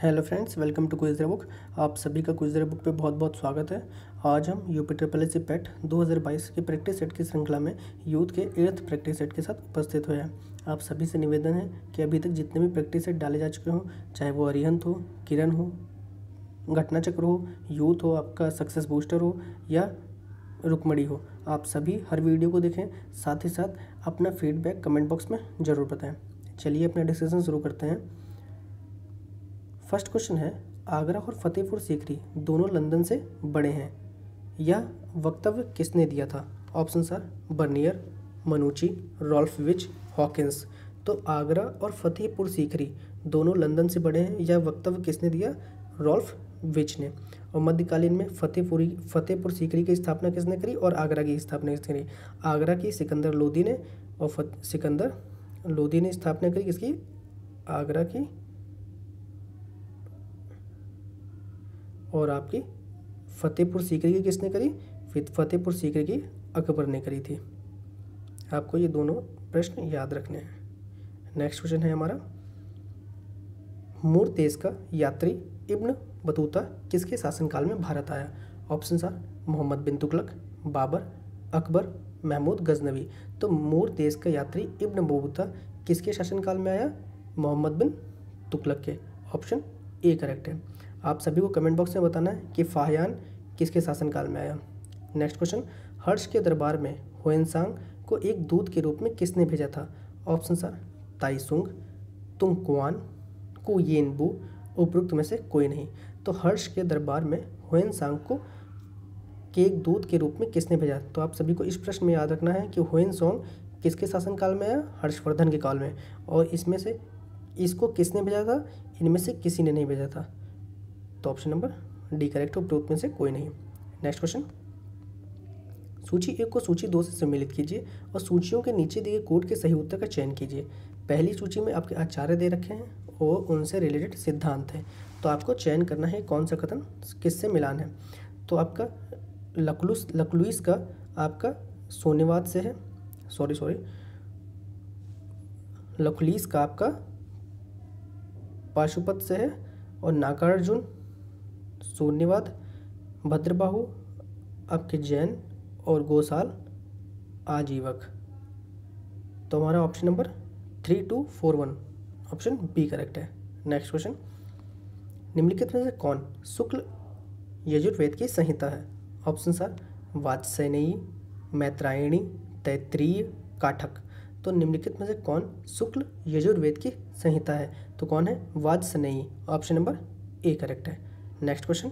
Hello friends, welcome to quiz book. आप सभी का क्विज़ बुक पे बहुत बहुत स्वागत है। आज हम यूपी ट्रिपल एस सी पेट 2022 के प्रैक्टिस सेट की श्रृंखला में यूथ के 8th प्रैक्टिस सेट के साथ उपस्थित हुए हैं। आप सभी से निवेदन है कि अभी तक जितने भी प्रैक्टिस सेट डाले जा चुके हों, चाहे वो अरिहंत हो, किरण हो, घटना चक्र हो, यूथ हो, आपका सक्सेस बूस्टर हो या रुकमणी हो, आप सभी हर वीडियो को देखें। साथ ही साथ अपना फीडबैक कमेंट बॉक्स में ज़रूर बताएं। चलिए अपना डिस्कशन शुरू करते हैं। फर्स्ट क्वेश्चन है, आगरा और फतेहपुर सीकरी दोनों लंदन से बड़े हैं, यह वक्तव्य किसने दिया था? Option are Bernier, Manucci, Ralph Fitch, Hawkins. तो आगरा और फतेहपुर सीकरी दोनों लंदन से बड़े हैं, यह वक्तव्य किसने दिया? रॉल्फ विच ने। और मध्यकालीन में फतेहपुर सीकरी की स्थापना किसने करी और आगरा की स्थापना किसने करी? आगरा की सिकंदर लोदी ने और सिकंदर लोदी ने स्थापना करी किसकी? आगरा की। और आपकी फतेहपुर सीकरी की किसने करी? फतेहपुर सीकरी की अकबर ने करी थी। आपको ये दोनों प्रश्न याद रखने हैं। नेक्स्ट क्वेश्चन है हमारा, मूर देश का यात्री इब्न बतूता किसके शासनकाल में भारत आया? ऑप्शन आर मोहम्मद बिन तुगलक, बाबर, अकबर, महमूद गजनवी। तो मूर देश का यात्री इब्न बतूता किसके शासनकाल में आया? मोहम्मद बिन तुगलक के। ऑप्शन ए करेक्ट है। आप सभी को कमेंट बॉक्स में बताना है कि फाहियान किसके शासनकाल में आया। नेक्स्ट क्वेश्चन, हर्ष के दरबार में हुएनसांग को एक दूत के रूप में किसने भेजा था? ऑप्शन आर ताइसुंग, तुंगकुआन, कुयेनबू, उपरोक्त में से कोई नहीं। तो हर्ष के दरबार में हुएनसांग को के एक दूत के रूप में किसने भेजा? तो आप सभी को इस प्रश्न में याद रखना है कि हुएनसांग किसके शासनकाल में आया? हर्षवर्धन के काल में। और इसमें से इसको किसने भेजा था? इनमें से किसी ने नहीं भेजा था। तो ऑप्शन नंबर डी करेक्ट, उपरोक्त में से कोई नहीं। नेक्स्ट क्वेश्चन, सूची 1 को सूची 2 से सम्मिलित कीजिए और सूचियों के नीचे दिए कोड के सही उत्तर का चयन कीजिए। पहली सूची में आपके आचार्य दे रखे हैं और उनसे रिलेटेड सिद्धांत हैं, तो आपको चयन करना है कौन सा कथन किससे मिलान है। तो आपका लकलुइस का आपका सोनेवाद से है, लकुलिस का आपका पाशुपत से है और नागार्जुन सोनेवाद, भद्रबाहु आपके जैन और गोसाल आजीवक। तो हमारा option number 3241 option B correct है। नेक्स्ट क्वेश्चन, निम्नलिखित में से कौन शुक्ल यजुर्वेद की संहिता है? Option are Vatsyayani, Maitrayani, Taittiriya, Kathaka. तो निम्नलिखित में से कौन शुक्ल यजुर्वेद की संहिता है? तो कौन है? वात्स्ययनी। ऑप्शन नंबर ए करेक्ट है। नेक्स्ट क्वेश्चन,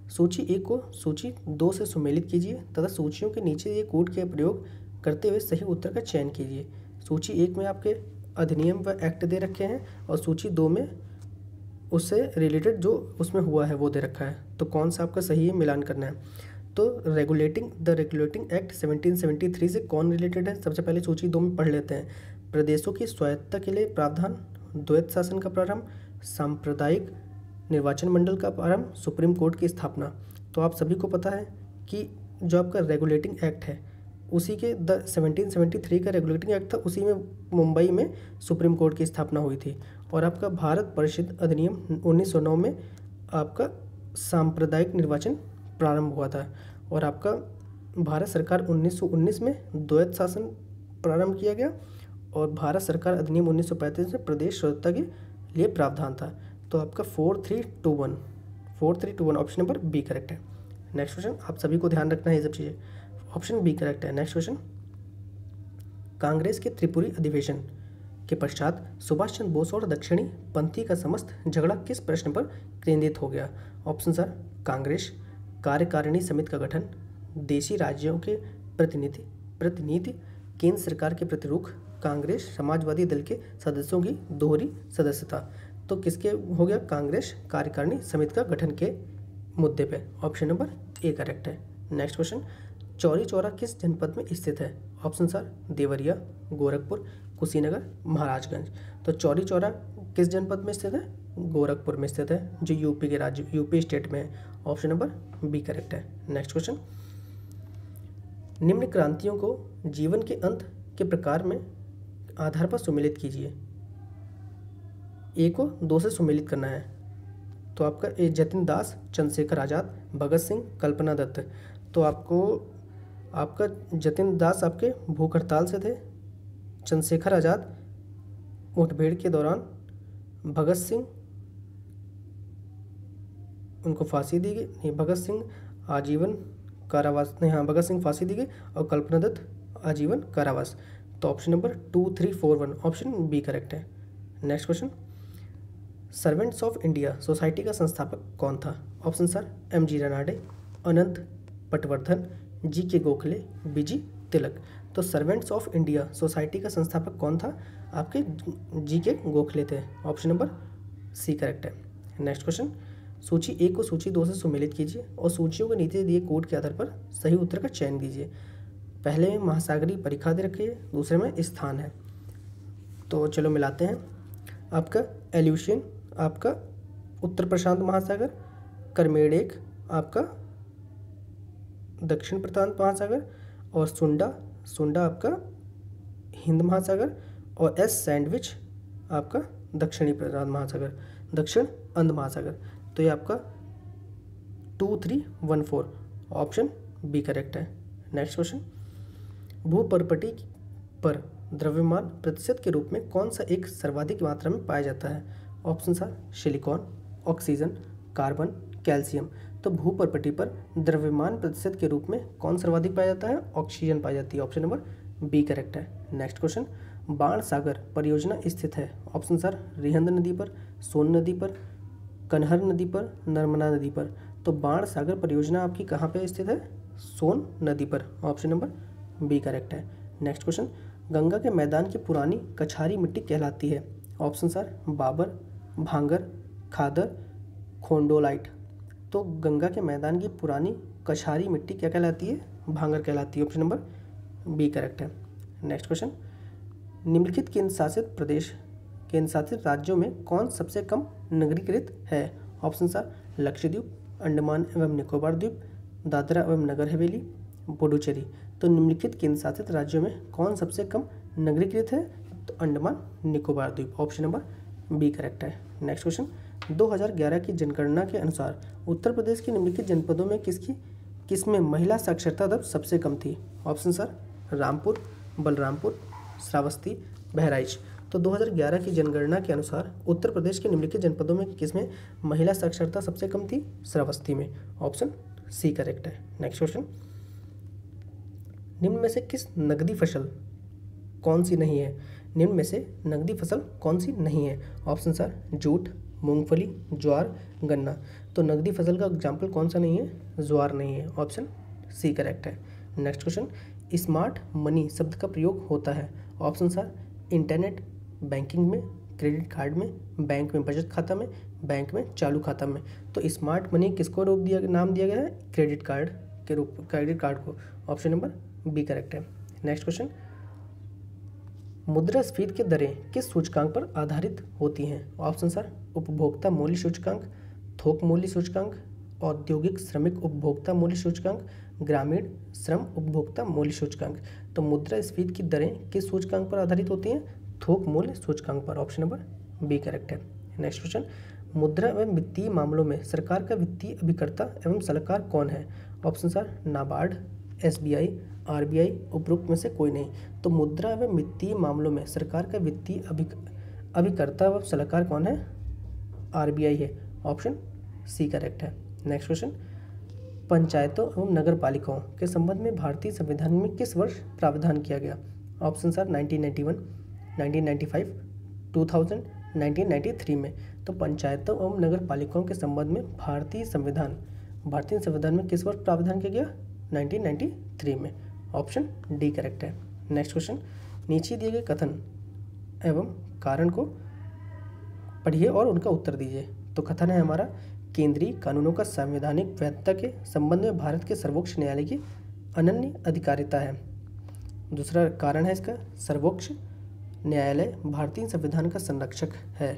सूची 1 को सूची 2 से सुमेलित कीजिए तथा सूचियों के नीचे दिए कोड के प्रयोग करते हुए सही उत्तर का चयन कीजिए। सूची 1 में आपके अधिनियम व एक्ट दे रखे हैं और सूची 2 में उससे रिलेटेड जो उसमें हुआ है वो दे रखा है। तो कौन सा आपका सही है, मिलान करना है। तो रेगुलेटिंग एक्ट 1773 से कौन रिलेटेड है? सबसे पहले सूची 2 में पढ़ लेते हैं। प्रदेशों की स्वायत्तता के लिए प्रावधान, द्वैत शासन का प्रारंभ, सांप्रदायिक निर्वाचन मंडल का प्रारंभ, सुप्रीम कोर्ट की स्थापना। तो आप सभी को पता है कि जो आपका रेगुलेटिंग एक्ट है उसी के 1773 का रेगुलेटिंग एक्ट था, उसी में मुंबई में सुप्रीम कोर्ट की स्थापना हुई थी। और आपका भारत परिषद अधिनियम 1909 में आपका सांप्रदायिक निर्वाचन प्रारंभ हुआ था। और आपका भारत सरकार 1919 में द्वैत शासन प्रारंभ किया गया और भारत सरकार अधिनियम 1935 में प्रदेश स्वायत्तता के लिए प्रावधान था। तो आपका 4321 ऑप्शन नंबर बी करेक्ट है। नेक्स्ट क्वेश्चन, आप सभी को ध्यान रखना है ये सब चीज़ें। ऑप्शन बी करेक्ट है। नेक्स्ट क्वेश्चन, कांग्रेस के त्रिपुरी अधिवेशन के पश्चात सुभाष चंद्र बोस और दक्षिणी पंथी का समस्त झगड़ा किस प्रश्न पर केंद्रित हो गया? ऑप्शन आर कांग्रेस, कार्यकारिणी समिति का गठन, देशी राज्यों के प्रतिनिधि, केंद्र सरकार के प्रति रुख, कांग्रेस समाजवादी दल के सदस्यों की दोहरी सदस्यता। तो किसके हो गया? कांग्रेस कार्यकारिणी समिति का गठन के मुद्दे पे। ऑप्शन नंबर ए करेक्ट है। नेक्स्ट क्वेश्चन, चौरी चौरा किस जनपद में स्थित है? Option are Deoria, Gorakhpur, Kushinagar, Maharajganj. तो चौरी चौरा किस जनपद में स्थित है? गोरखपुर में स्थित है, जो यूपी स्टेट में है। ऑप्शन नंबर बी करेक्ट है। नेक्स्ट क्वेश्चन, निम्न क्रांतियों को जीवन के अंत के प्रकार में आधार पर सुमेलित कीजिए। ए को 2 से सुमेलित करना है। तो आपका ए जतिन दास, चंद्रशेखर आज़ाद, भगत सिंह, कल्पना दत्त। तो आपका जतिन दास आपके भूख हड़ताल से थे, चंद्रशेखर आज़ाद मुठभेड़ के दौरान, भगत सिंह उनको फांसी दी गई, नहीं भगत सिंह आजीवन कारावास, नहीं हाँ भगत सिंह फांसी दी गई और कल्पना दत्त आजीवन कारावास। तो option number 2, 3, 4, 1 option B correct है। Next question, servants of India society का संस्थापक कौन था? Option sir MG Ranade, Anant Patwardhan, GK Gokhale, BG Tilak. तो सर्वेंट्स ऑफ इंडिया सोसाइटी का संस्थापक कौन था? आपके GK गोखले थे। ऑप्शन नंबर सी करेक्ट है। नेक्स्ट क्वेश्चन, सूची 1 को सूची 2 से सुमेलित कीजिए और सूचियों के नीचे दिए कोड के आधार पर सही उत्तर का चयन कीजिए। पहले में महासागरीय परिखा दे रखी है, दूसरे में स्थान है। तो चलो मिलाते हैं। आपका एल्यूशियन आपका उत्तर प्रशांत महासागर, करमेडेक आपका दक्षिण प्रशांत महासागर, और सुंडा आपका हिंद महासागर, और एस सैंडविच आपका दक्षिणी प्रशांत महासागर, दक्षिण अंध महासागर। तो ये आपका 2, 3, 1, 4 ऑप्शन बी करेक्ट है। नेक्स्ट क्वेश्चन, भूपर्पटी पर द्रव्यमान प्रतिशत के रूप में कौन सा एक सर्वाधिक मात्रा में पाया जाता है? Option sir silicon, oxygen, carbon, calcium. तो भूपर्पटी पर द्रव्यमान प्रतिशत के रूप में कौन सर्वाधिक पाया जाता है? ऑक्सीजन पाई जाती है। ऑप्शन नंबर बी करेक्ट है। नेक्स्ट क्वेश्चन, बाण सागर परियोजना स्थित है? ऑप्शन सर रिहंद नदी पर, सोन नदी पर, कन्हर नदी पर, नर्मदा नदी पर। तो बाण सागर परियोजना आपकी कहाँ पे स्थित है? सोन नदी पर। ऑप्शन नंबर बी करेक्ट है। नेक्स्ट क्वेश्चन, गंगा के मैदान की पुरानी कछारी मिट्टी कहलाती है? ऑप्शन सर बाबर, भांगर, खादर, खोंडोलाइट। तो गंगा के मैदान की पुरानी कछारी मिट्टी क्या कहलाती है? भांगर कहलाती है। ऑप्शन नंबर बी करेक्ट है। नेक्स्ट क्वेश्चन, निम्नलिखित केंद्र शासित राज्यों में कौन सबसे कम नगरीकृत है? ऑप्शन सर लक्षद्वीप, अंडमान एवं निकोबार द्वीप, दादरा एवं नगर हवेली, पुडुचेरी। तो निम्नलिखित केंद्र शासित राज्यों में कौन सबसे कम नगरीकृत है? तो अंडमान निकोबार द्वीप। ऑप्शन नंबर बी करेक्ट है। नेक्स्ट क्वेश्चन, 2011 की जनगणना के अनुसार उत्तर प्रदेश के निम्नलिखित जनपदों में किसमें महिला साक्षरता दर सबसे कम थी? Option sir Rampur, Balrampur, Shravasti, Bahraich. तो 2011 की जनगणना के अनुसार उत्तर प्रदेश के निम्नलिखित जनपदों में किसमें महिला साक्षरता सबसे कम थी? श्रावस्ती में। ऑप्शन सी करेक्ट है। नेक्स्ट क्वेश्चन, निम्न में से किस नकदी फसल कौन सी नहीं है? निम्न में से नकदी फसल कौन सी नहीं है? ऑप्शन सर जूट, मूंगफली, ज्वार, गन्ना। तो नकदी फसल का एग्जाम्पल कौन सा नहीं है? ज्वार नहीं है। ऑप्शन सी करेक्ट है। नेक्स्ट क्वेश्चन, स्मार्ट मनी शब्द का प्रयोग होता है? ऑप्शन सर इंटरनेट बैंकिंग में, क्रेडिट कार्ड में, बैंक में बचत खाता में, बैंक में चालू खाता में। तो स्मार्ट मनी किसको नाम दिया गया है? क्रेडिट कार्ड को। ऑप्शन नंबर बी करेक्ट है। नेक्स्ट क्वेश्चन, मुद्रास्फीति की दरें किस सूचकांक पर आधारित होती हैं? ऑप्शन सर उपभोक्ता मूल्य सूचकांक, थोक मूल्य सूचकांक, औद्योगिक श्रमिक उपभोक्ता मूल्य सूचकांक, ग्रामीण श्रम उपभोक्ता मूल्य सूचकांक। तो मुद्रास्फीति की दरें किस सूचकांक पर आधारित होती हैं? थोक मूल्य सूचकांक पर। ऑप्शन नंबर बी करेक्ट है। नेक्स्ट क्वेश्चन, मुद्रा एवं वित्तीय मामलों में सरकार का वित्तीय अभिकर्ता एवं सलाहकार कौन है? Option sir NABARD, SBI, RBI, उपरोक्त में से कोई नहीं। तो मुद्रा एवं वित्तीय मामलों में सरकार का वित्तीय अभिकर्ता व सलाहकार कौन है? RBI है। ऑप्शन सी करेक्ट है। नेक्स्ट क्वेश्चन, पंचायतों एवं नगर पालिकाओं के संबंध में भारतीय संविधान में किस वर्ष प्रावधान किया गया? ऑप्शन सर 1991, 1995, 2000, 1993 में। तो पंचायतों एवं नगर पालिकाओं के संबंध में भारतीय संविधान में किस वर्ष प्रावधान किया गया? 1993 में। ऑप्शन डी करेक्ट है। नेक्स्ट क्वेश्चन, नीचे दिए गए कथन एवं कारण को पढ़िए और उनका उत्तर दीजिए। तो कथन है हमारा, केंद्रीय कानूनों का संवैधानिक वैधता के संबंध में भारत के सर्वोच्च न्यायालय की अनन्य अधिकारिता है। दूसरा कारण है इसका, सर्वोच्च न्यायालय भारतीय संविधान का संरक्षक है।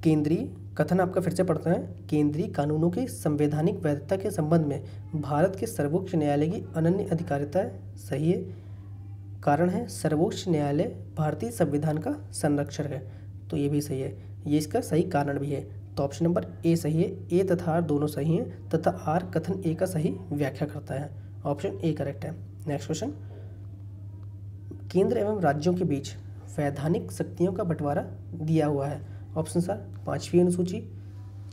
केंद्रीय कथन आपका फिर से पढ़ते हैं, केंद्रीय कानूनों की संवैधानिक वैधता के संबंध में भारत के सर्वोच्च न्यायालय की अनन्य अधिकारिता है। सही है। कारण है सर्वोच्च न्यायालय भारतीय संविधान का संरक्षक है। तो ये भी सही है। ये इसका सही कारण भी है। तो ऑप्शन नंबर ए सही है। ए तथा आर दोनों सही हैं तथा आर कथन ए का सही व्याख्या करता है। ऑप्शन ए करेक्ट है। नेक्स्ट क्वेश्चन, केंद्र एवं राज्यों के बीच वैधानिक शक्तियों का बंटवारा दिया हुआ है। ऑप्शन सर 5वीं अनुसूची,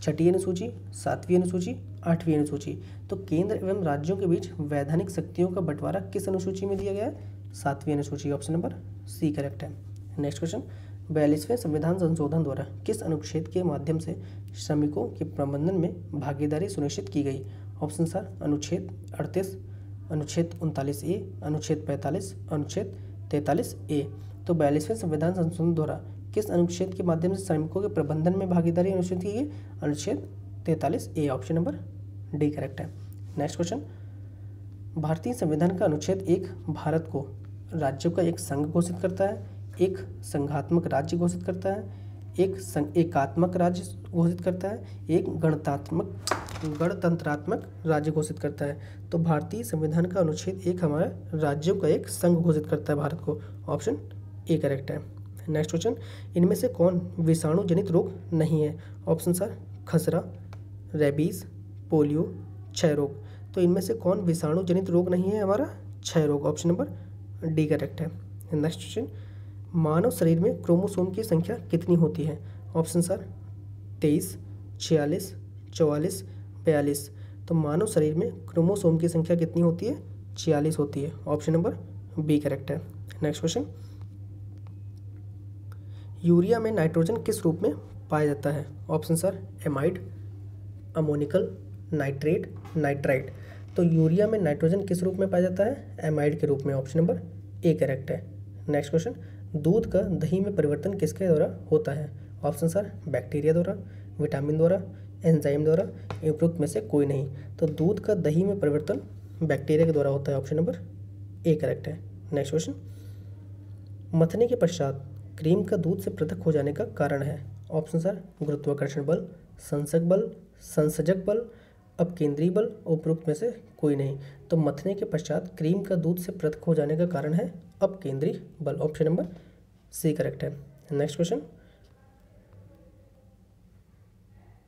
6ठी अनुसूची, 7वीं अनुसूची, 8वीं अनुसूची। तो केंद्र एवं राज्यों के बीच वैधानिक शक्तियों का बंटवारा किस अनुसूची में दिया गया है? 7वीं अनुसूची। ऑप्शन नंबर सी करेक्ट है। नेक्स्ट क्वेश्चन, 42वें संविधान संशोधन द्वारा किस अनुच्छेद के माध्यम से श्रमिकों के प्रबंधन में भागीदारी सुनिश्चित की गई? ऑप्शन सर अनुच्छेद 38, अनुच्छेद 39A, अनुच्छेद 45, अनुच्छेद 43A। तो 42वें संविधान संशोधन द्वारा किस अनुच्छेद के माध्यम से श्रमिकों के प्रबंधन में भागीदारी अनुच्छेद की गई? अनुच्छेद 43A। Option number D correct है। नेक्स्ट क्वेश्चन, भारतीय संविधान का अनुच्छेद 1 भारत को राज्यों का एक संघ घोषित करता है, एक संघात्मक राज्य घोषित करता है, एक एकात्मक राज्य घोषित करता है, एक गणतंत्रात्मक राज्य घोषित करता है। तो भारतीय संविधान का अनुच्छेद 1 हमारा राज्यों का एक संघ घोषित करता है भारत को। ऑप्शन ए करेक्ट है। नेक्स्ट क्वेश्चन, इनमें से कौन विषाणु जनित रोग नहीं है? ऑप्शन सर खसरा, रेबीज, पोलियो, क्षय रोग। तो इनमें से कौन विषाणु जनित रोग नहीं है? हमारा क्षय रोग। ऑप्शन नंबर डी करेक्ट है। नेक्स्ट क्वेश्चन, मानव शरीर में क्रोमोसोम की संख्या कितनी होती है? Option sir 23, 46, 44, 42। तो मानव शरीर में क्रोमोसोम की संख्या कितनी होती है? 46 होती है। ऑप्शन नंबर बी करेक्ट है। नेक्स्ट क्वेश्चन, यूरिया में नाइट्रोजन किस रूप में पाया जाता है? Option sir amide, ammoniacal, nitrate, nitrite. तो यूरिया में नाइट्रोजन किस रूप में पाया जाता है? एमाइड के रूप में। ऑप्शन नंबर ए करेक्ट है। नेक्स्ट क्वेश्चन, दूध का दही में परिवर्तन किसके द्वारा होता है? ऑप्शन सर बैक्टीरिया द्वारा, विटामिन द्वारा, एंजाइम द्वारा, उपरोक्त में से कोई नहीं। तो दूध का दही में परिवर्तन बैक्टीरिया के द्वारा होता है। ऑप्शन नंबर ए करेक्ट है। नेक्स्ट क्वेश्चन, मथने के पश्चात क्रीम का दूध से पृथक हो जाने का कारण है? ऑप्शन सर गुरुत्वाकर्षण बल, संसर्जक बल, अपकेंद्रीय बल, उपरोक्त में से कोई नहीं। तो मथने के पश्चात क्रीम का दूध से पृथक हो जाने का कारण है अपकेंद्रीय बल। ऑप्शन नंबर सी करेक्ट है। नेक्स्ट क्वेश्चन,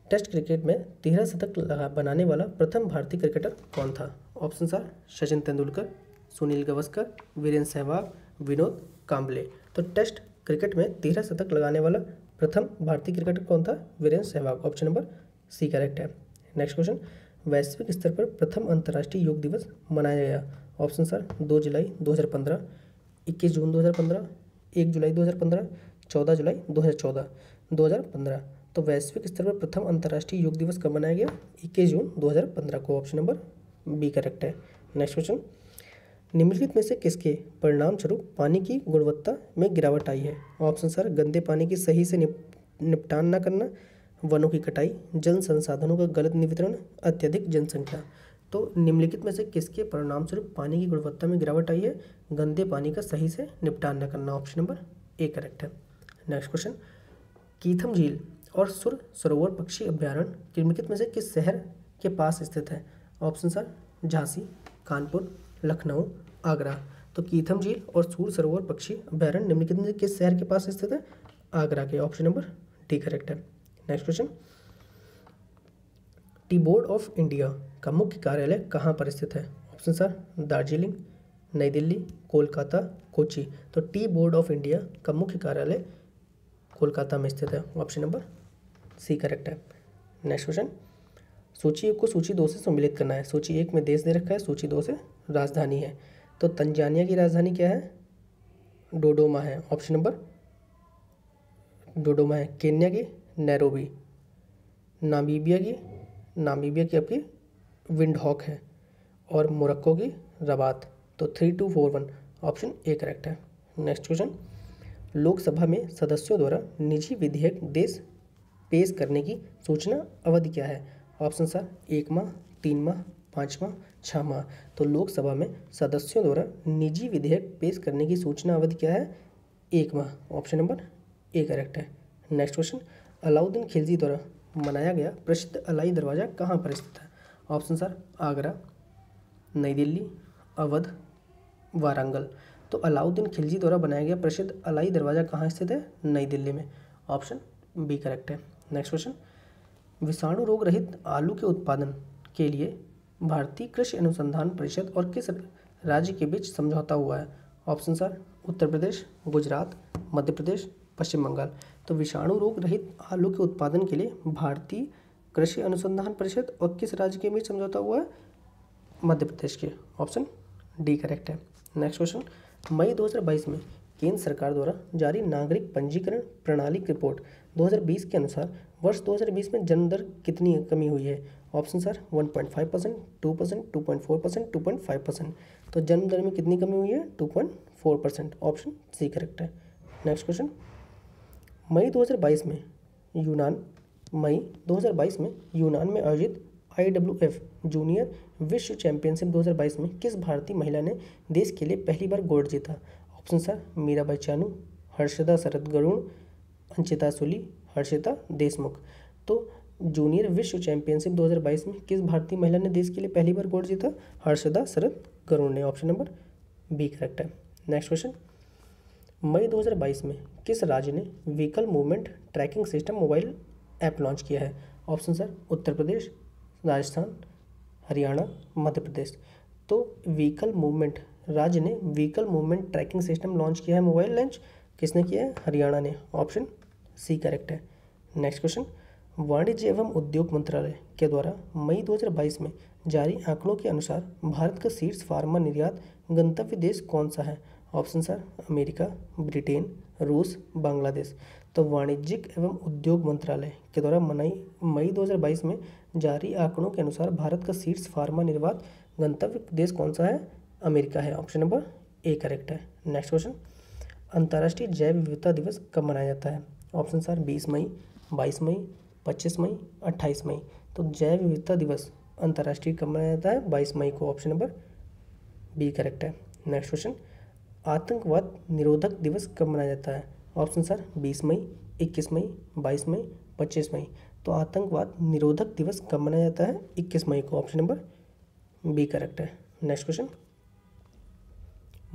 टेस्ट क्रिकेट में 13 शतक बनाने वाला प्रथम भारतीय क्रिकेटर कौन था? Option are Sachin Tendulkar, Sunil Gavaskar, Virender Sehwag, Vinod Kambli. तो टेस्ट क्रिकेट में 13 शतक लगाने वाला प्रथम भारतीय क्रिकेटर कौन था? Virender Sehwag. Option number C correct है। नेक्स्ट क्वेश्चन, वैश्विक स्तर पर प्रथम अंतर्राष्ट्रीय योग दिवस मनाया गया? ऑप्शन सर 2 जुलाई 2015, 21 जून 2015, 1 जुलाई 2015, 14 जुलाई 2015। तो वैश्विक स्तर पर प्रथम अंतर्राष्ट्रीय योग दिवस कब मनाया गया? 21 जून 2015 को। ऑप्शन नंबर बी करेक्ट है। नेक्स्ट क्वेश्चन, निम्नलिखित में से किसके परिणाम स्वरूप पानी की गुणवत्ता में गिरावट आई है? ऑप्शन सर गंदे पानी की सही से निपटान न करना, वनों की कटाई, जल संसाधनों का गलत वितरण, अत्यधिक जनसंख्या। तो निम्नलिखित में से किसके परिणाम स्वरूप पानी की गुणवत्ता में गिरावट आई है? गंदे पानी का सही से निपटान न करना। ऑप्शन नंबर ए करेक्ट है। नेक्स्ट क्वेश्चन, कीथम झील और सुर सरोवर पक्षी अभ्यारण्य निम्नलिखित में से किस शहर के पास स्थित है? Option sir Jhansi, Kanpur, Lucknow, Agra. तो कीथम झील और सूर सरोवर पक्षी अभ्यारण्य निम्नलिखित में से किस शहर के पास स्थित है? आगरा के। ऑप्शन नंबर डी करेक्ट है। Next question, tea board of India का मुख्य कार्यालय कहाँ पर स्थित है? ऑप्शन सर दार्जिलिंग, नई दिल्ली, कोलकाता, कोची। तो टी बोर्ड ऑफ इंडिया का मुख्य कार्यालय कोलकाता में स्थित है। ऑप्शन नंबर सी करेक्ट है। नेक्स्ट क्वेश्चन, सूची 1 को सूची 2 से सम्मिलित करना है। सूची 1 में देश दे रखा है, सूची 2 से राजधानी है। तो तंजानिया की राजधानी क्या है? डोडोमा है। ऑप्शन नंबर डोडोमा है। केन्या की नैरोबी, नामीबिया की आपकी विंडहॉक है, और मोरक्को की रबात। तो 3241 ऑप्शन ए करेक्ट है। नेक्स्ट क्वेश्चन, लोकसभा में सदस्यों द्वारा निजी विधेयक देश पेश करने की सूचना अवधि क्या है? ऑप्शन सर 1 माह, 3 माह, 5 माह, 6 माह। तो लोकसभा में सदस्यों द्वारा निजी विधेयक पेश करने की सूचना अवधि क्या है? 1 माह। ऑप्शन नंबर ए करेक्ट है। नेक्स्ट क्वेश्चन, अलाउद्दीन खिलजी द्वारा बनाया गया प्रसिद्ध अलाई दरवाज़ा कहाँ पर स्थित है? ऑप्शन सर आगरा, नई दिल्ली, अवध, वारंगल। तो अलाउद्दीन खिलजी द्वारा बनाया गया प्रसिद्ध अलाई दरवाज़ा कहाँ स्थित है? नई दिल्ली में। ऑप्शन बी करेक्ट है। नेक्स्ट क्वेश्चन, विषाणु रोग रहित आलू के उत्पादन के लिए भारतीय कृषि अनुसंधान परिषद और किस राज्य के बीच समझौता हुआ है? ऑप्शन आर उत्तर प्रदेश, गुजरात, मध्य प्रदेश, पश्चिम बंगाल। तो विषाणु रोग रहित आलू के उत्पादन के लिए भारतीय कृषि अनुसंधान परिषद और किस राज्य के बीच समझौता हुआ है? मध्य प्रदेश के। ऑप्शन डी करेक्ट है। नेक्स्ट क्वेश्चन, मई 2022 में केंद्र सरकार द्वारा जारी नागरिक पंजीकरण प्रणाली की रिपोर्ट 2020 के अनुसार वर्ष 2020 में जन्म दर कितनी कमी हुई है? Option sir 1.5%, 2%, 2.4%, 2.5%। तो जन्म दर में कितनी कमी हुई है? 2.4%। ऑप्शन सी करेक्ट है। नेक्स्ट क्वेश्चन, मई 2022 में यूनान में आयोजित IWF जूनियर विश्व चैंपियनशिप 2022 में किस भारतीय महिला ने देश के लिए पहली बार गोल्ड जीता? ऑप्शन सर मीराबाई चानू, हर्षदा शरद गरुड़, अंचिता सुली, हर्षिता देशमुख। तो जूनियर विश्व चैंपियनशिप 2022 में किस भारतीय महिला ने देश के लिए पहली बार गोल्ड जीता? हर्षदा शरद गरुड़ ने। ऑप्शन नंबर बी करेक्ट है। नेक्स्ट क्वेश्चन, मई 2022 में किस राज्य ने vehicle movement tracking system mobile app launch किया है? Option sir Uttar Pradesh, Rajasthan, Haryana, Madhya Pradesh. तो राज्य ने vehicle movement tracking system launch किया है। मोबाइल लॉन्च किसने किया है? हरियाणा ने। ऑप्शन सी करेक्ट है। नेक्स्ट क्वेश्चन, वाणिज्य एवं उद्योग मंत्रालय के द्वारा मई 2022 में जारी आंकड़ों के अनुसार भारत का शीर्ष फार्मा निर्यात गंतव्य देश कौन सा है? ऑप्शन सर अमेरिका, ब्रिटेन, रूस, बांग्लादेश। तो वाणिज्यिक एवं उद्योग मंत्रालय के द्वारा मई 2022 में जारी आंकड़ों के अनुसार भारत का शीर्ष फार्मा निर्यात गंतव्य देश कौन सा है? अमेरिका है। ऑप्शन नंबर ए करेक्ट है। नेक्स्ट क्वेश्चन, अंतर्राष्ट्रीय जैव विविधता दिवस कब मनाया जाता है? ऑप्शन सर 20 मई, 22 मई, 25 मई, 28 मई। तो जैव विविधता दिवस अंतर्राष्ट्रीय कब मनाया जाता है? 22 मई को। ऑप्शन नंबर बी करेक्ट है। नेक्स्ट क्वेश्चन, आतंकवाद निरोधक दिवस कब मनाया जाता है? ऑप्शन सर 20 मई, 21 मई, 22 मई, 25 मई। तो आतंकवाद निरोधक दिवस कब मनाया जाता है? 21 मई को। ऑप्शन नंबर बी करेक्ट है। नेक्स्ट क्वेश्चन,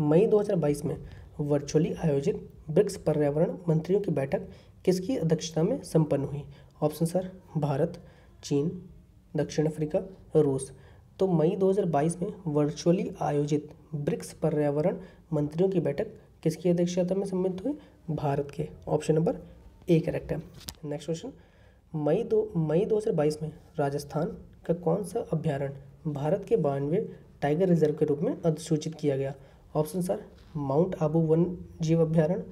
मई 2022 में वर्चुअली आयोजित ब्रिक्स पर्यावरण मंत्रियों की बैठक किसकी अध्यक्षता में संपन्न हुई? ऑप्शन सर भारत, चीन, दक्षिण अफ्रीका, रूस। तो मई 2022 में वर्चुअली आयोजित ब्रिक्स पर्यावरण मंत्रियों की बैठक किसकी अध्यक्षता में सम्मिलित हुई? भारत के। ऑप्शन नंबर ए करेक्ट है। नेक्स्ट क्वेश्चन, मई 2022 में राजस्थान का कौन सा अभ्यारण्य भारत के 92 टाइगर रिजर्व के रूप में अधिसूचित किया गया? Option sir mount Abu one जीव अभ्यारण्य,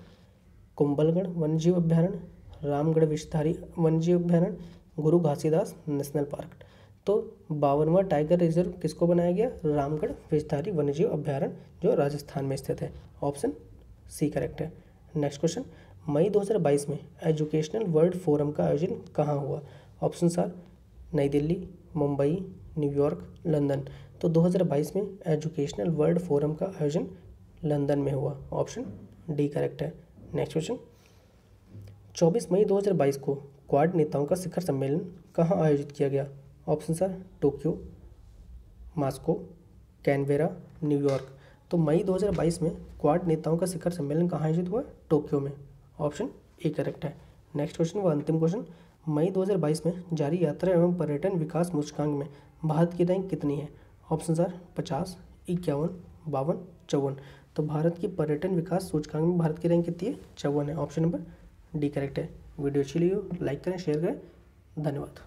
कुंभलगढ़ वन जीव अभ्यारण्य, रामगढ़ विषधारी वन जीव अभ्यारण्य, गुरु घासीदास नेशनल पार्क। तो 52वां टाइगर रिजर्व किसको बनाया गया? रामगढ़ विषधारी वन्यजीव अभ्यारण्य जो राजस्थान में स्थित है। ऑप्शन सी करेक्ट है। नेक्स्ट क्वेश्चन, मई 2022 में एजुकेशनल वर्ल्ड फोरम का आयोजन कहाँ हुआ? ऑप्शन सर नई दिल्ली, मुंबई, न्यूयॉर्क, लंदन। तो 2022 में एजुकेशनल वर्ल्ड फोरम का आयोजन लंदन में हुआ। ऑप्शन डी करेक्ट है। नेक्स्ट क्वेश्चन, 24 मई 2022 को क्वाड नेताओं का शिखर सम्मेलन कहाँ आयोजित किया गया? Option sir Tokyo, Moscow, Canberra, New York. तो मई 2022 में क्वाड नेताओं का शिखर सम्मेलन कहाँ आयोजित हुआ? टोक्यो में। ऑप्शन ए करेक्ट है। नेक्स्ट क्वेश्चन व अंतिम क्वेश्चन, मई 2022 में जारी यात्रा एवं पर्यटन विकास सूचकांक में भारत की रैंक कितनी है? Option sir 50, 51, 52, 54। तो भारत की पर्यटन विकास सूचकांक में भारत की रैंक कितनी है? 54 है। ऑप्शन नंबर डी करेक्ट है। वीडियो अच्छी लगी हो लाइक करें, शेयर करें। धन्यवाद।